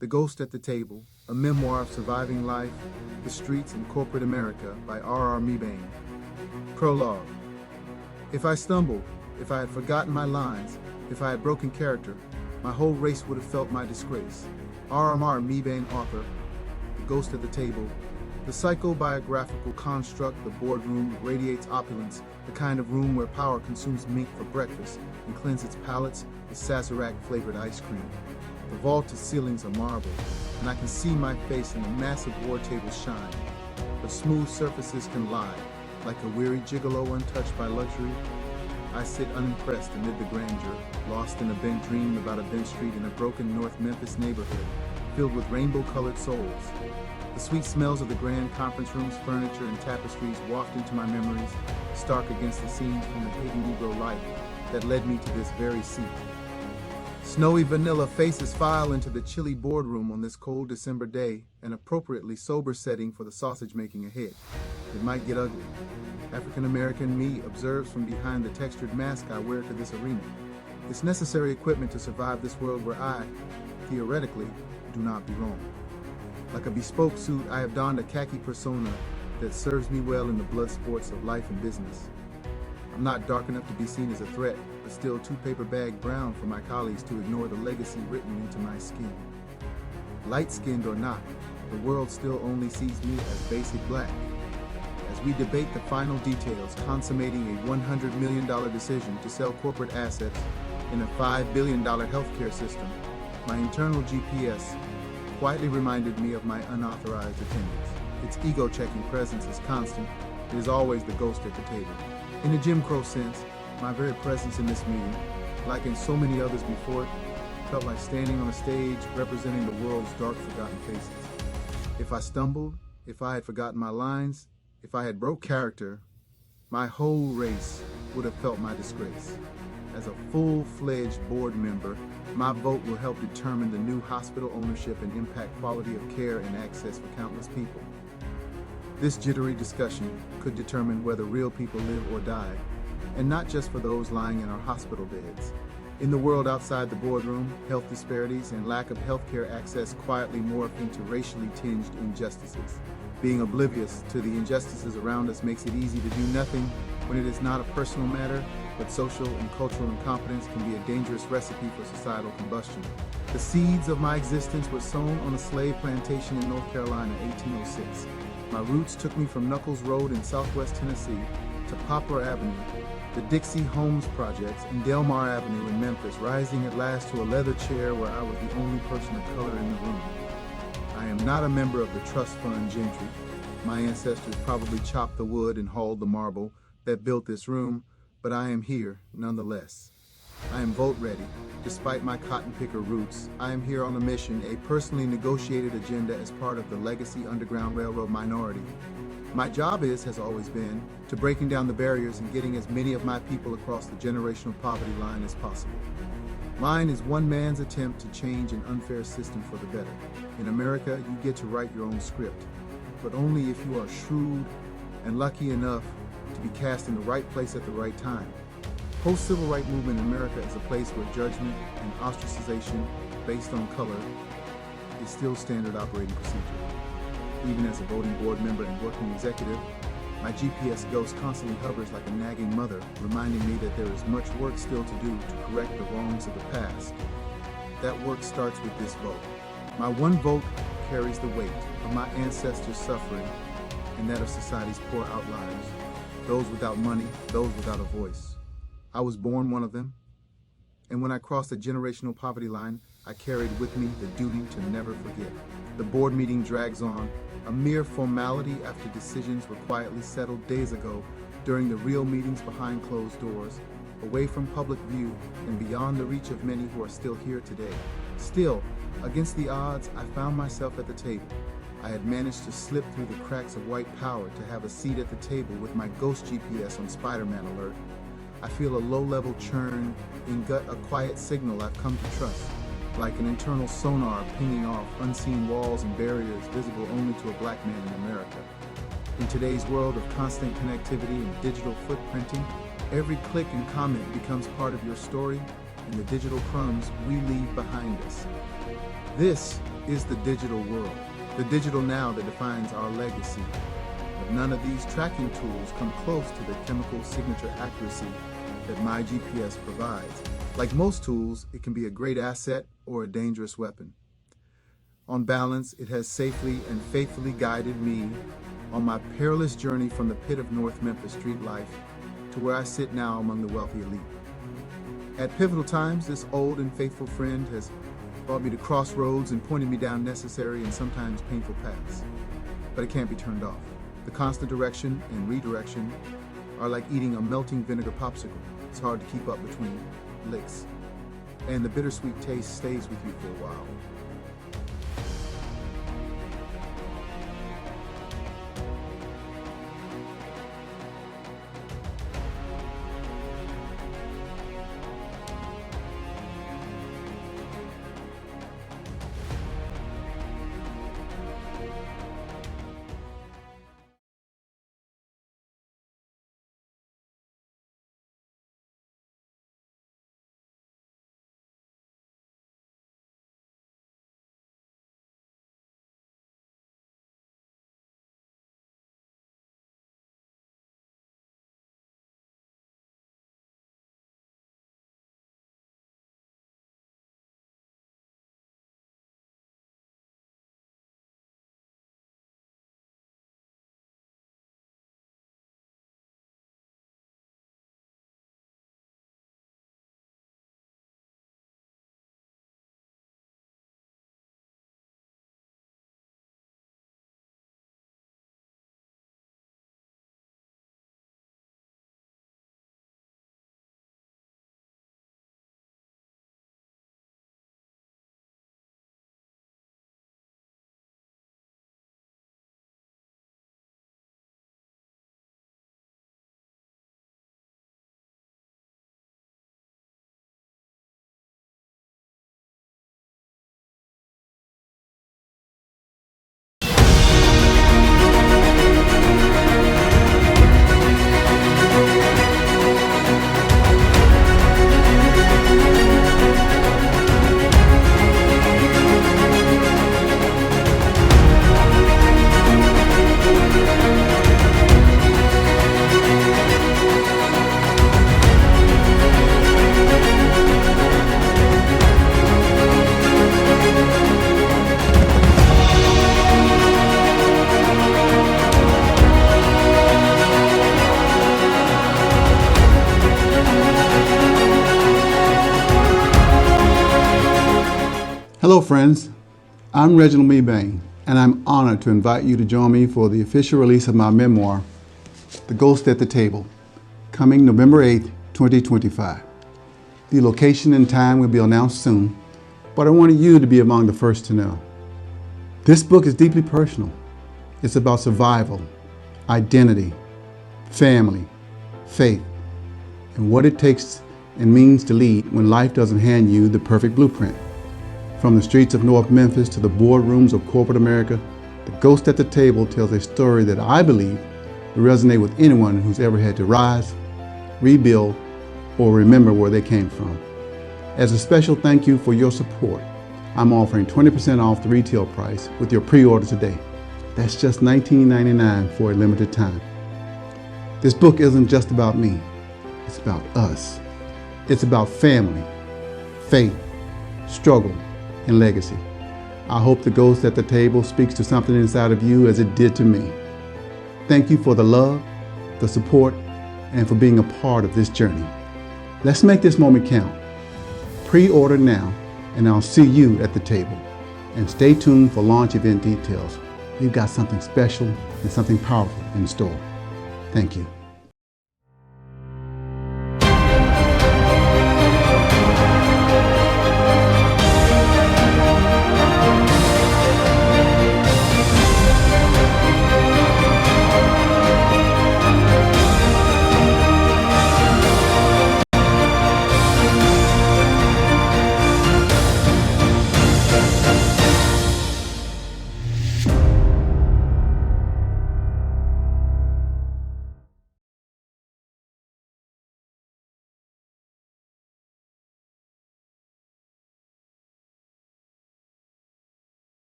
The Ghost at the Table, a memoir of surviving life, the streets, and corporate America by R.R. Mebane. Prologue. If I stumbled, if I had forgotten my lines, if I had broken character, my whole race would have felt my disgrace. R.R. Mebane, author. The Ghost at the Table. The psychobiographical construct, the boardroom, radiates opulence, the kind of room where power consumes mink for breakfast and cleanses its palates with Sazerac-flavored ice cream. The vaulted ceilings are marble, and I can see my face in the massive war table shine. But smooth surfaces can lie, like a weary gigolo untouched by luxury. I sit unimpressed amid the grandeur, lost in a bent dream about a bench street in a broken North Memphis neighborhood, filled with rainbow-colored souls. The sweet smells of the grand conference rooms, furniture, and tapestries waft into my memories, stark against the scenes from the hidden Negro life that led me to this very seat. Snowy vanilla faces file into the chilly boardroom on this cold December day, an appropriately sober setting for the sausage making ahead. It might get ugly. African-American me observes from behind the textured mask I wear to this arena. It's necessary equipment to survive this world where I, theoretically, do not belong. Like a bespoke suit, I have donned a khaki persona that serves me well in the blood sports of life and business. I'm not dark enough to be seen as a threat, but still too paper bag brown for my colleagues to ignore the legacy written into my skin. Light-skinned or not, the world still only sees me as basic black. As we debate the final details consummating a $100 million decision to sell corporate assets in a $5 billion healthcare system, my internal GPS quietly reminded me of my unauthorized attendance. Its ego-checking presence is constant. It is always the ghost at the table. In a Jim Crow sense, my very presence in this meeting, like in so many others before it, felt like standing on a stage representing the world's dark, forgotten faces. If I stumbled, if I had forgotten my lines, if I had broke character, my whole race would have felt my disgrace. As a full-fledged board member, my vote will help determine the new hospital ownership and impact quality of care and access for countless people. This jittery discussion could determine whether real people live or die, and not just for those lying in our hospital beds. In the world outside the boardroom, health disparities and lack of healthcare access quietly morph into racially tinged injustices. Being oblivious to the injustices around us makes it easy to do nothing when it is not a personal matter, but social and cultural incompetence can be a dangerous recipe for societal combustion. The seeds of my existence were sown on a slave plantation in North Carolina, 1806. My roots took me from Knuckles Road in southwest Tennessee to Poplar Avenue, the Dixie Homes Projects, and Delmar Avenue in Memphis, rising at last to a leather chair where I was the only person of color in the room. I am not a member of the trust fund gentry. My ancestors probably chopped the wood and hauled the marble that built this room, but I am here nonetheless. I am vote ready. Despite my cotton picker roots, I am here on a mission, a personally negotiated agenda as part of the legacy Underground Railroad minority. My job has always been, to breaking down the barriers and getting as many of my people across the generational poverty line as possible. Mine is one man's attempt to change an unfair system for the better. In America, you get to write your own script, but only if you are shrewd and lucky enough to be cast in the right place at the right time. Post-civil rights movement in America is a place where judgment and ostracization based on color is still standard operating procedure. Even as a voting board member and working executive, my GPS ghost constantly hovers like a nagging mother, reminding me that there is much work still to do to correct the wrongs of the past. That work starts with this vote. My one vote carries the weight of my ancestors' suffering and that of society's poor outliers, those without money, those without a voice. I was born one of them, and when I crossed the generational poverty line, I carried with me the duty to never forget. The board meeting drags on, a mere formality after decisions were quietly settled days ago during the real meetings behind closed doors, away from public view and beyond the reach of many who are still here today. Still, against the odds, I found myself at the table. I had managed to slip through the cracks of white power to have a seat at the table with my ghost GPS on Spider-Man alert. I feel a low-level churn and gut a quiet signal I've come to trust, like an internal sonar pinging off unseen walls and barriers visible only to a black man in America. In today's world of constant connectivity and digital footprinting, every click and comment becomes part of your story and the digital crumbs we leave behind us. This is the digital world, the digital now that defines our legacy. But none of these tracking tools come close to the chemical signature accuracy that my GPS provides. Like most tools, it can be a great asset or a dangerous weapon. On balance, it has safely and faithfully guided me on my perilous journey from the pit of North Memphis street life to where I sit now among the wealthy elite. At pivotal times, this old and faithful friend has brought me to crossroads and pointed me down necessary and sometimes painful paths. But it can't be turned off. The constant direction and redirection are like eating a melting vinegar popsicle. It's hard to keep up between licks. And the bittersweet taste stays with you for a while. Hello friends, I'm Reginald Meebane, and I'm honored to invite you to join me for the official release of my memoir, The Ghost at the Table, coming November 8th, 2025. The location and time will be announced soon, but I wanted you to be among the first to know. This book is deeply personal. It's about survival, identity, family, faith, and what it takes and means to lead when life doesn't hand you the perfect blueprint. From the streets of North Memphis to the boardrooms of corporate America, The Ghost at the Table tells a story that I believe will resonate with anyone who's ever had to rise, rebuild, or remember where they came from. As a special thank you for your support, I'm offering 20% off the retail price with your pre-order today. That's just $19.99 for a limited time. This book isn't just about me, it's about us. It's about family, faith, struggle, and legacy. I hope The Ghost at the Table speaks to something inside of you as it did to me. Thank you for the love, the support, and for being a part of this journey. Let's make this moment count. Pre-order now, and I'll see you at the table. And stay tuned for launch event details. We've got something special and something powerful in store. Thank you.